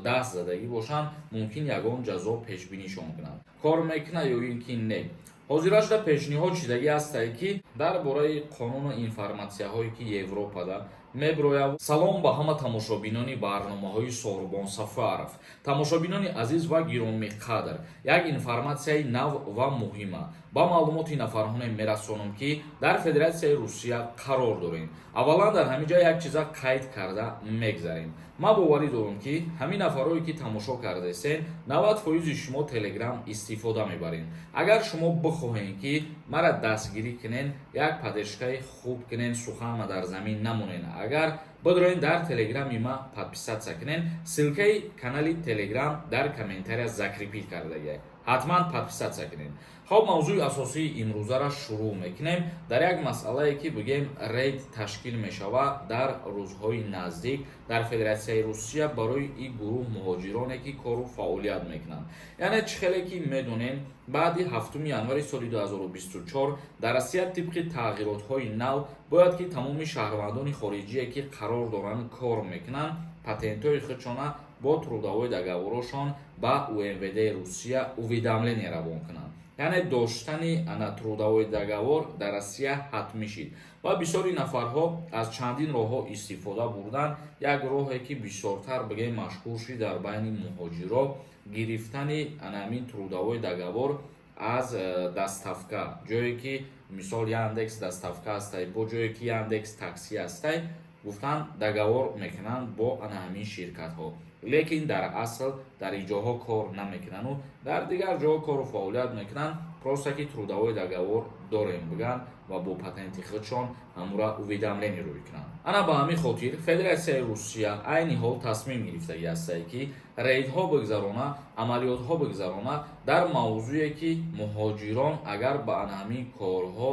даст задагӣ бошанд, мумкин ягон ҷазо пешбинишон кунанд. Кор мекунад ё ин ки не? ҳозира шуда пешниҳод шидагӣ ҳастае ки дар бораи қонуну информатсияҳое ки Европада меброяд. Салом ба ҳама тамошобинони барномаҳои Сорбон Сафи Араб. Тамошобинони азиз ва гиромиқадр, як информатсияи нав ва муҳима ба маълумоти нафарҳоне мерасонам ки дар Федератсияи Русия қарор дорем. Аввалан дар ҳамин ҷа як чиза қайд карда мегзарем. Ман боварӣ дорам ки ҳамин нафарҳое ки тамошо кардесен 90% шумо телеграм истифода мебаред. Агар шумо бихоҳед ки мара дастгирӣ кунен, як падешкаи хуб кунен, суханма дар замин намонен, агар бадроен дар телеграми ма подписатсия кунен, силкаи канали телеграм дар комментария закрепӣ кардагия. ҳатман подписатсия кунен. Хоб, мавзӯи асосии имрӯзара шурӯъ мекунем. Дар як масъалае ки бигем рейд ташкил мешавад дар рӯзҳои наздик дар Федератсияи Русия барои ин гурӯҳ муҳоҷироне ки кору фаъолият мекунанд. Яъне чӣ хеле ки медонем, баъди 7 январи соли 2024 дар Россия тибқи тағйиротҳои нав бояд ки тамоми шаҳрвандони хориҷие ки қарор доранд кор мекунанд, патентҳои худшона бо трудовой договорошон ба УМВД Русия уведомление равон кунанд. Яъне доштани ана трудовой договор дар Россия ҳатмӣ шид ва бисёри нафарҳо аз чандин роҳҳо истифода бурданд. Як роҳе ки бисёртар бигем машҳур шид дар байни муҳоҷиро гирифтани анамин трудовой договор аз доставка, ҷое ки мисол Яндекс доставка ҳастай, бо ҷое ки Яндекс такси ҳастай, гуфтанд договор мекунанд бо ҳамин ширкатҳо. Лекин дар асл дар ин ҷоҳо кор намекунану дар дигар ҷоҳо кору фаъолият мекунанд, просто ки трудовой договор дорем биган ва бо патенти худшон ҳамура уведомление рӯй кунанд. Ана ба ҳамин хотир Федератсияи Русия айни ҳол тасмим гирифтагӣ ҳастае ки рейдҳо бигзарона, амалиётҳо бигзарона дар мавзӯе ки муҳоҷирон агар ба ҳамин корҳо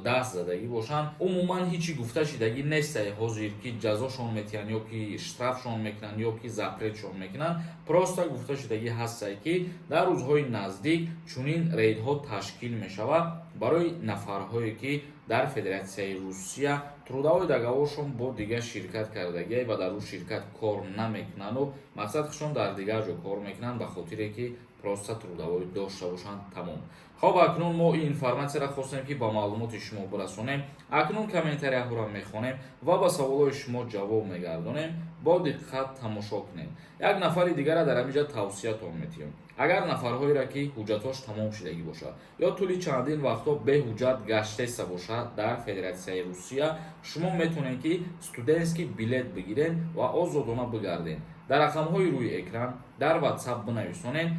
даст задагӣ бошанд, умуман ҳичи гуфта шидагӣ нестае ҳозир ки ҷазошон метиҳанд ё ки штрафшон мекунанд ё ки запретшон мекунанд. Просто гуфта шидагӣ ҳастае ки дар рӯзҳои наздик чунин рейдҳо ташкил мешавад барои нафарҳое ки дар Федератсияи Русия трудовой договоршон бо дигар ширкат кардагия ва дар ӯ ширкат кор намекунанду мақсадшон дар дигар ҷо кор мекунанд ба хотире ки просто трудовой дошта бошанд. Тамом. Хоб, акнун мо ин информатсияро хостем ки ба маълумоти шумо бирасонем. Акнун комментарияҳоро мехонем ва ба саволҳои шумо ҷавоб мегардонем. Бо диққат тамошо кунем. Як нафари дигарро дар ҳамин ҷо тавсиятон метиҳем. Агар нафарҳоеро ки ҳуҷҷатош тамом шидагӣ бошад ё тӯли чандин вақтҳо беҳуҷҷат гаштеста бошад дар Федератсияи Русия, шумо метавонед ки студентский билет бигиред ва озодона бигардед. Дар рақамҳои рӯи экран дар WhatsApp бинависонед,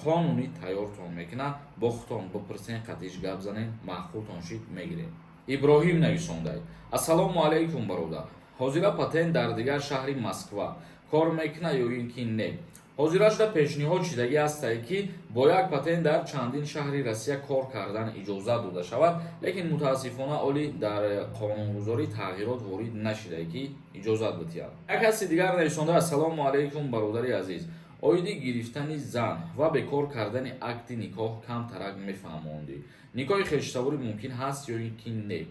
қонунӣ тайёртон мекунад, бо худтон бипурсен, қатиш гап занед, маъқултон шид мегиред. Иброҳим нависондай: ассалому алайкум бародар. Ҳозира патент дар дигар шаҳри Москва кор мекунад ё ин ки не? ҳозира шуда пешниҳод шидагӣ ҳастае ки бо як патент дар чандин шаҳри Россия кор кардан иҷозат дода шавад, лекин мутаассифона оли дар қонунгузорӣ тағйирот ворид нашидае ки иҷозат битиҳад. Як каси дигар нависонда: ассалому алайкум бародари азиз. Оиди гирифтани зан ва бекор кардани акти никоҳ камтарак мефаҳмондӣ. Никоҳи хештавурӣ мумкин ҳаст ё ин ки не?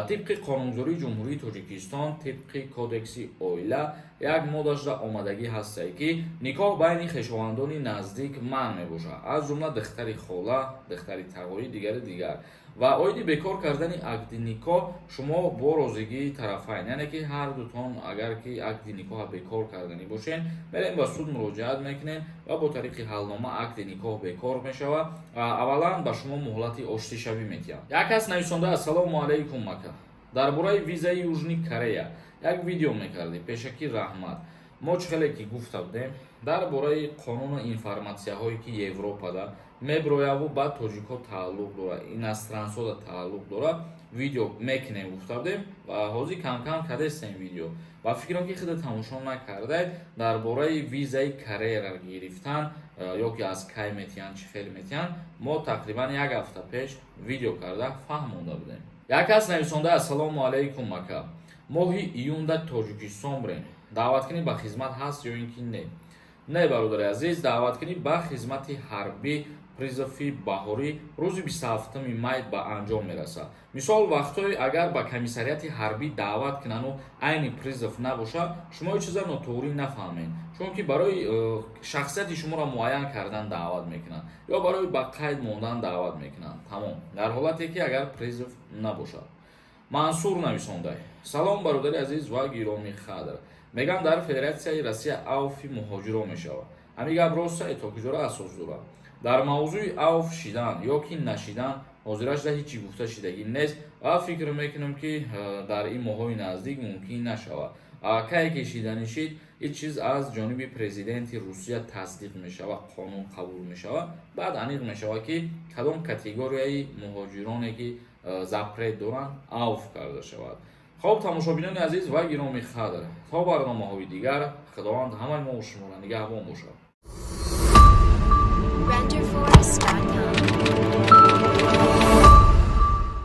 Тибқи қонунгузории ҷумҳурии Тоҷикистон, тибқи кодекси оила, як модда шуда омадагӣ ҳастае ки никоҳ байни хешовандони наздик манъ мебошад, аз ҷумла духтари хола, духтари тағои дигари дигар. Ва оиди бекор кардани акди никоҳ шумо бо розигии тарафайн, яъне ки ҳар дутон агар ки акди никоҳа бекор карданӣ бошен, мерем ба суд муроҷиат мекунем ва бо тариқи ҳалнома акди никоҳ бекор мешавад. Аввалан ба шумо муҳлати оштишавӣ метиҳанд. Як кас нависонда: ассалому алайкум мака. Дар бораи визаи Южни Корея як видео мекардӣ. Пешакӣ раҳмат. Мо чӣ хеле ки гуфта будем дар бораи қонуну информатсияҳое ки Европада меброяву ба тоҷикҳо тааллуқ дорад, иностранцҳо тааллуқ дорад, видео мекунем гуфта будем ва ҳозир кам-кам кардестем видео ва фикрам ки худ тамошо накардаед. Дар бораи визаи Кореяро гирифтан ё ки аз кай метиҳанд, чӣ хел метиҳанд, мо тақрибан як ҳафта пеш видео карда фаҳмонда будем. Як кас нависонда: ассалому алайкум мака. Моҳи июнда Тоҷикистон бирем. Даъваткунӣ ба хизмат ҳаст ё ин ки не? Не бародари азиз, даъваткунӣ ба хизмати ҳарбӣ призофи баҳорӣ рӯзи 27 май ба анҷом мерасад. Мисол вақтҳое агар ба комиссарияти ҳарбӣ даъват кунану айни призов набошад, шумо ҳеҷ чиза нотуғрӣ нафаҳмед, чунки барои шахсияти шуморо муайян кардан даъват мекунанд ё барои ба қайд мондан даъват мекунанд. Тамом, дар ҳолате ки агар призов набошад. Мансур нависондай: салом бародари азиз ва гиромӣ Хадр. Мегӯям дар Федератсияи Россия авфи муҳоҷирон мешавад. Ҳамин гап ростае? То куҷоро асос дорад? Дар мавзӯи авф шидан ё ки нашидан ҳозираш да ҳечи гуфта шидагӣ нест ва фикр мекунам ки дар ин моҳҳои наздик мумкин нашавад. Кае ки шиданӣ шид, ин чиз аз ҷониби президенти Русия тасдиқ мешавад, қонун қабул мешавад, баъд аниқ мешавад ки кадом категорияи муҳоҷироне ки запрет доранд авф карда шавад. خب тамошобинони азиз ва гироми Хадр, то барномаҳои дигар, худованд ҳамаи мо шуморо нигаҳбон бошад.